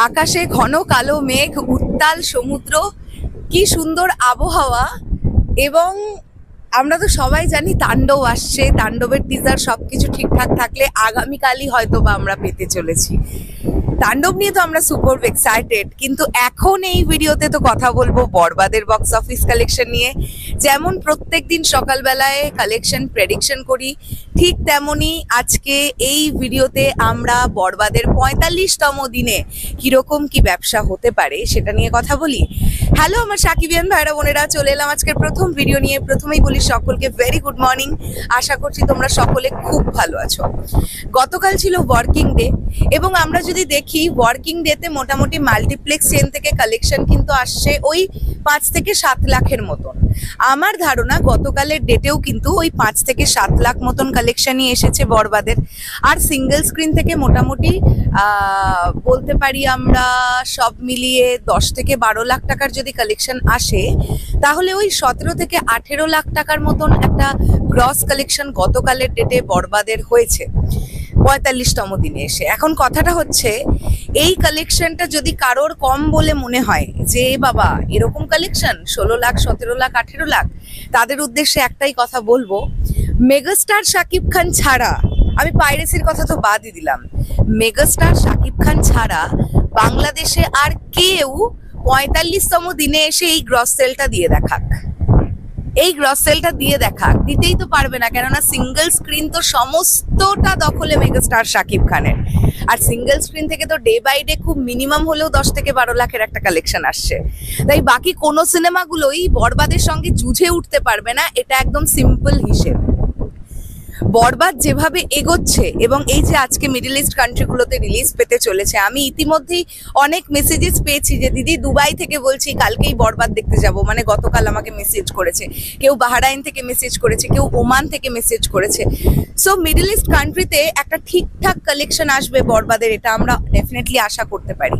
আকাশে ঘন কালো মেঘ, উত্তাল সমুদ্র, কি সুন্দর আবহাওয়া। এবং আমরা তো সবাই জানি তাণ্ডব আসছে, তাণ্ডবের টিজার সবকিছু ঠিকঠাক থাকলে আগামীকালই হয়তো বা আমরা পেতে চলেছি। তাণ্ডব নিয়ে তো আমরা সুপার এক্সাইটেড, কিন্তু এখন এই ভিডিওতে তো কথা বলবো বরবাদের বক্স অফিস কালেকশন নিয়ে। যেমন প্রত্যেকদিন সকালবেলায় কালেকশন প্রেডিকশন করি, ঠিক তেমনি আজকে এই ভিডিওতে আমরা বরবাদের ৪৫তম দিনে কিরকম কি ব্যবসা হতে পারে সেটা নিয়ে কথা বলি। হ্যালো আমার সাকিবিয়ান ভাইরা বোনেরা, চলে এলাম আজকের প্রথম ভিডিও নিয়ে। প্রথমেই বলি সকলকে ভেরি গুড মর্নিং। আশা করছি তোমরা সকলে খুব ভালো আছো। গতকাল ছিল ওয়ার্কিং ডে, এবং আমরা যদি দেখি ওয়ার্কিং ডেতে মোটামুটি মাল্টিপ্লেক্স চেন থেকে কালেকশন কিন্তু আসছে ওই ৫ থেকে ৭ লাখের মতন। আমার ধারণা গতকালের ডেটেও কিন্তু ওই ৫ থেকে ৭ লাখ মতন কালেকশনই এসেছে বরবাদের। আর সিঙ্গেল স্ক্রিন থেকে মোটামুটি বলতে পারি আমরা সব মিলিয়ে ১০ থেকে ১২ লাখ টাকার যদি কালেকশন আসে, তাহলে ওই ১৭ থেকে ১৮ লাখ টাকার মতন একটা গ্রস কালেকশন গতকালের ডেটে বরবাদের হয়েছে ৪৫তম দিনে এসে। এখন কথাটা হচ্ছে, এই কালেকশনটা যদি কারোর কম বলে মনে হয় যে বাবা এরকম কালেকশন ১৬ লাখ ১৭ লাখ ১৮ লাখ, তাদের উদ্দেশ্যে একটাই কথা বলবো, মেগাস্টার শাকিব খান ছাড়া, আমি পাইরেসির কথা তো বাদই দিলাম, মেগাস্টার শাকিব খান ছাড়া বাংলাদেশে আর কেউ ৪৫তম দিনে এসে এই গ্রস সেলটা দিয়ে দেখাক, এই গ্রস সেলটা দিয়ে দেখাক। দিতেই তো পারবে না, কেননা সিঙ্গেল স্ক্রিন তো সমস্তটা দখলে মেগাস্টার শাকিব খানের। আর সিঙ্গেল স্ক্রিন থেকে তো ডে বাই ডে খুব মিনিমাম হলেও ১০ থেকে ১২ লাখের একটা কালেকশন আসছে। তাই বাকি কোনো সিনেমাগুলোই বরবাদের সঙ্গে যুঝে উঠতে পারবে না, এটা একদম সিম্পল হিসেব। বরবাদ যেভাবে এগোচ্ছে, এবং এই যে আজকে মিডল ইস্ট কান্ট্রিগুলোতে রিলিজ পেতে চলেছে, আমি ইতিমধ্যেই অনেক মেসেজেস পেয়েছি যে দিদি দুবাই থেকে বলছি কালকেই বরবাদ দেখতে যাব, মানে গতকাল আমাকে মেসেজ করেছে, কেউ বাহরাইন থেকে মেসেজ করেছে, কেউ ওমান থেকে মেসেজ করেছে। সো মিডল ইস্ট কান্ট্রিতে একটা ঠিকঠাক কালেকশন আসবে বরবাদের, এটা আমরা ডেফিনেটলি আশা করতে পারি।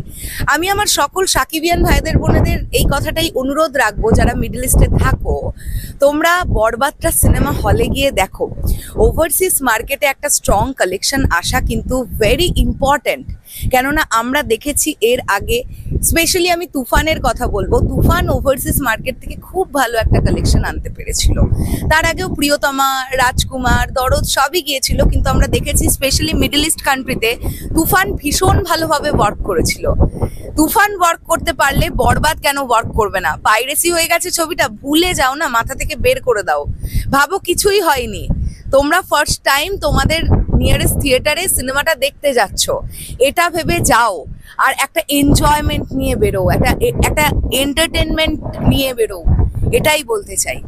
আমি আমার সকল সাকিবিয়ান ভাইদের বোনেদের এই কথাটাই অনুরোধ রাখবো, যারা মিডল ইস্টে থাকো, তোমরা বরবাদটা সিনেমা হলে গিয়ে দেখো। ওভারসিজ মার্কেটে একটা স্ট্রং কালেকশন আসা কিন্তু ভেরি ইম্পর্টেন্ট, কেননা আমরা দেখেছি এর আগে, স্পেশালি আমি তুফানের কথা বলবো, তুফান ওভারসিজ মার্কেট থেকে খুব ভালো একটা কালেকশন আনতে পেরেছিল। তার আগেও প্রিয়তমা, রাজকুমার, দরদ সবই গিয়েছিল, কিন্তু আমরা দেখেছি স্পেশালি মিডল ইস্ট কান্ট্রিতে তুফান ভীষণ ভালোভাবে ওয়ার্ক করেছিল। তুফান ওয়ার্ক করতে পারলে বরবাদ কেন ওয়ার্ক করবে না? পাইরেসি হয়ে গেছে ছবিটা, ভুলে যাও না, মাথা থেকে বের করে দাও, ভাবো কিছুই হয়নি। তোমরা ফার্স্ট টাইম তোমাদের নিয়ারেস্ট থিয়েটারে সিনেমাটা দেখতে যাচ্ছ, এটা ভেবে যাও, আর একটা এনজয়মেন্ট নিয়ে বেরো, একটা এন্টারটেনমেন্ট নিয়ে বেরো, এটাই বলতে চাই।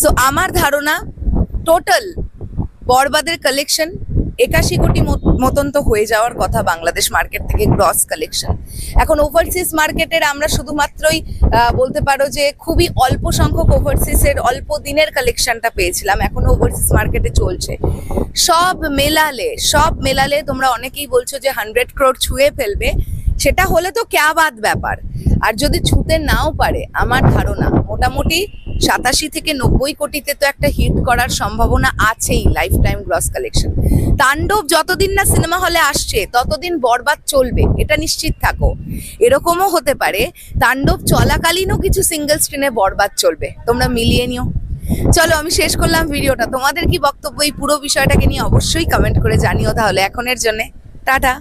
সো আমার ধারণা টোটাল বরবাদের কালেকশন ৮১ কোটি মতন তো হয়ে যাওয়ার কথা বাংলাদেশ মার্কেট থেকে গ্রস কালেকশন। এখন ওভারসিজ মার্কেটের আমরা শুধুমাত্রই বলতে পারো যে খুবই অল্প সংখ্যক ওভারসিজের অল্প দিনের কালেকশনটা পেয়েছিলাম, এখনো ওভারসিজ মার্কেটে চলছে। সব মেলালে তোমরা অনেকেই বলছো যে 100 crore ছুঁয়ে ফেলবে, সেটা হলে তো ক্যা বাত ব্যাপার। আর যদি ছুঁতে নাও পারে, আমার ধারণা মোটামুটি ৮৭ থেকে ৯০ কোটিতে তো একটা হিট করার সম্ভাবনা আছেই লাইফ টাইম গ্রস কালেকশন। তাণ্ডব যতদিন না সিনেমা হলে আসছে ততদিন বরবাদ চলবে, এটা নিশ্চিত থাকো। এরকমও হতে পারে তাণ্ডব চলাকালীনও কিছু সিঙ্গেল স্ক্রিনে বরবাদ চলবে, তোমরা মিলিয়ে নিও। চলো আমি শেষ করলাম ভিডিওটা। তোমাদের কি বক্তব্য এই পুরো বিষয়টাকে নিয়ে অবশ্যই কমেন্ট করে জানিও। তাহলে এখনের জন্য টাটা।